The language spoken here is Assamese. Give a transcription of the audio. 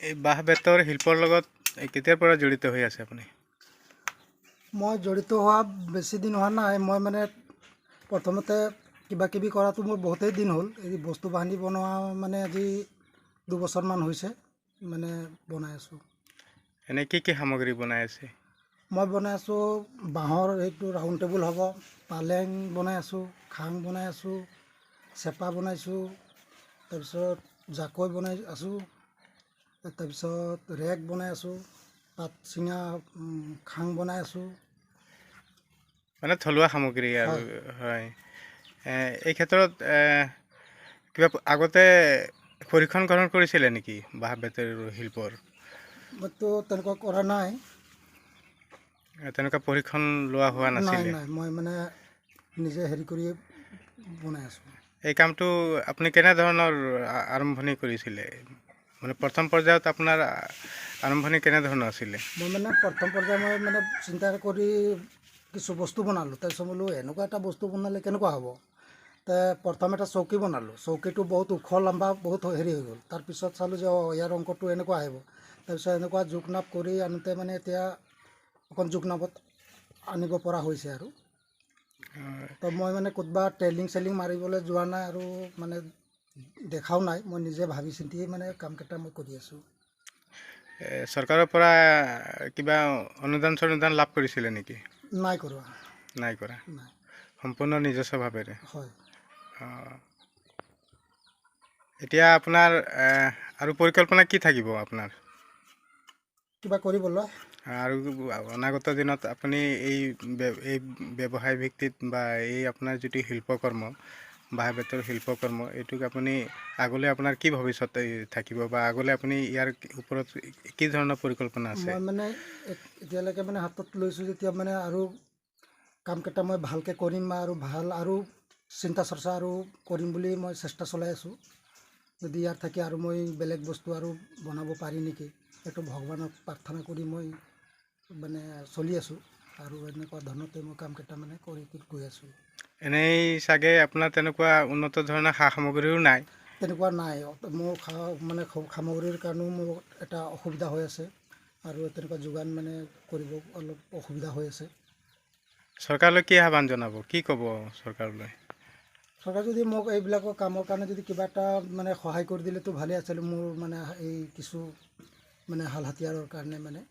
এই বাঁহ বেতৰ শিল্পৰ লগত কেতিয়াৰ পৰা জড়িত হৈ আছে আপুনি? মই জড়িত হোৱা বেছি দিন হোৱা নাই। মই মানে প্ৰথমতে কিবা কিবি কৰাটো মোৰ বহুতেই দিন হ'ল। এই বস্তু বাহানি বনোৱা মানে আজি 2 বছৰমান হৈছে মানে বনাই আছোঁ। এনে কি সামগ্ৰী বনাই আছে? মই বনাই আছোঁ বাঁহৰ এইটো ৰাউণ্ড টেবুল হ'ব, পালেং বনাই আছোঁ, খাং বনাই আছোঁ, চেপা বনাইছোঁ, তাৰপিছত জাকৈ বনাই আছোঁ, তাৰপিছত ৰেক বনাই আছোঁ, পাত চিঙা খাং বনাই আছোঁ। মানে থলুৱা সামগ্ৰী আৰু হয়। হয়। এই ক্ষেত্ৰত কিবা আগতে প্ৰশিক্ষণ গ্ৰহণ কৰিছিলে নেকি বাঁহ বেতৰ শিল্পৰ? মইতো তেনেকুৱা কৰা নাই। তেনেকুৱা প্ৰশিক্ষণ লোৱা হোৱা নাছিলে? নাই মই মানে নিজে হেৰি কৰিয়ে বনাই আছোঁ। এই কামটো আপুনি কেনেধৰণৰ আৰম্ভণি কৰিছিলে? মানে প্ৰথম পৰ্যায়ত আপোনাৰ আৰম্ভণি কেনেধৰণৰ আছিলে? মই মানে প্ৰথম পৰ্যায়ত মই মানে চিন্তা কৰি কিছু বস্তু বনালোঁ। তাৰপিছত বোলো এনেকুৱা এটা বস্তু বনালে কেনেকুৱা হ'ব। প্ৰথম এটা চৌকী বনালোঁ। চৌকীটো বহুত ওখ লম্বা বহুত হেৰি হৈ গ'ল। তাৰপিছত চালোঁ যে ইয়াৰ অংকটো এনেকুৱা আহিব। তাৰপিছত এনেকুৱা জোখ নাপ কৰি আনোতে মানে এতিয়া অকণ জোখ নাপত আনিব পৰা হৈছে আৰু। তো মই মানে ক'ৰবাত টেইলিং চেলিং মাৰিবলৈ যোৱা নাই আৰু মানে দেখাও নাই। মই নিজে ভাবি চিন্তিয়ে মানে কামকেইটা মই কৰি আছোঁ। চৰকাৰৰ পৰা কিবা অনুদান লাভ কৰিছিলে নেকি? নাই কৰোৱা। নাই কৰা, নাই। সম্পূৰ্ণ নিজস্বভাৱেৰে? হয়। এতিয়া আপোনাৰ আৰু পৰিকল্পনা কি থাকিব আপোনাৰ? কিবা কৰিবলৈ আৰু অনাগত দিনত আপুনি এই ব্যৱসায় ভিত্তিত বা এই আপোনাৰ যিটো শিল্পকৰ্ম, বাঁহ বেতৰ শিল্পকৰ্ম, এইটোক আপুনি আগলৈ আপোনাৰ কি ভৱিষ্যত থাকিব বা আগলৈ আপুনি ইয়াৰ ওপৰত কি ধৰণৰ পৰিকল্পনা আছে? মই মানে এতিয়ালৈকে মানে হাতত লৈছোঁ যেতিয়া মানে আৰু কামকেইটা মই ভালকৈ কৰিম আৰু আৰু চিন্তা চৰ্চা আৰু কৰিম বুলি মই চেষ্টা চলাই আছোঁ। যদি ইয়াৰ থাকি আৰু মই বেলেগ বস্তু আৰু বনাব পাৰি নেকি, সেইটো ভগৱানক প্ৰাৰ্থনা কৰি মই মানে চলি আছোঁ। আৰু এনেকুৱা ধৰণতে মই কামকেইটা মানে কৰি গৈ আছোঁ। এনেই চাগে আপোনাৰ তেনেকুৱা উন্নত ধৰণৰ সা সামগ্ৰীও নাই? তেনেকুৱা নাই। মোৰ মানে সামগ্ৰীৰ কাৰণেও মোৰ এটা অসুবিধা হৈ আছে আৰু তেনেকুৱা যোগান মানে কৰিব অলপ অসুবিধা হৈ আছে। চৰকাৰলৈ কি আহ্বান জনাব? কি ক'ব চৰকাৰলৈ? চৰকাৰে যদি মোক এইবিলাকৰ কামৰ কাৰণে যদি কিবা এটা মানে সহায় কৰি দিলেতো ভালেই আছিলে। মোৰ মানে এই কিছু মানে হাল হাতিয়াৰৰ কাৰণে মানে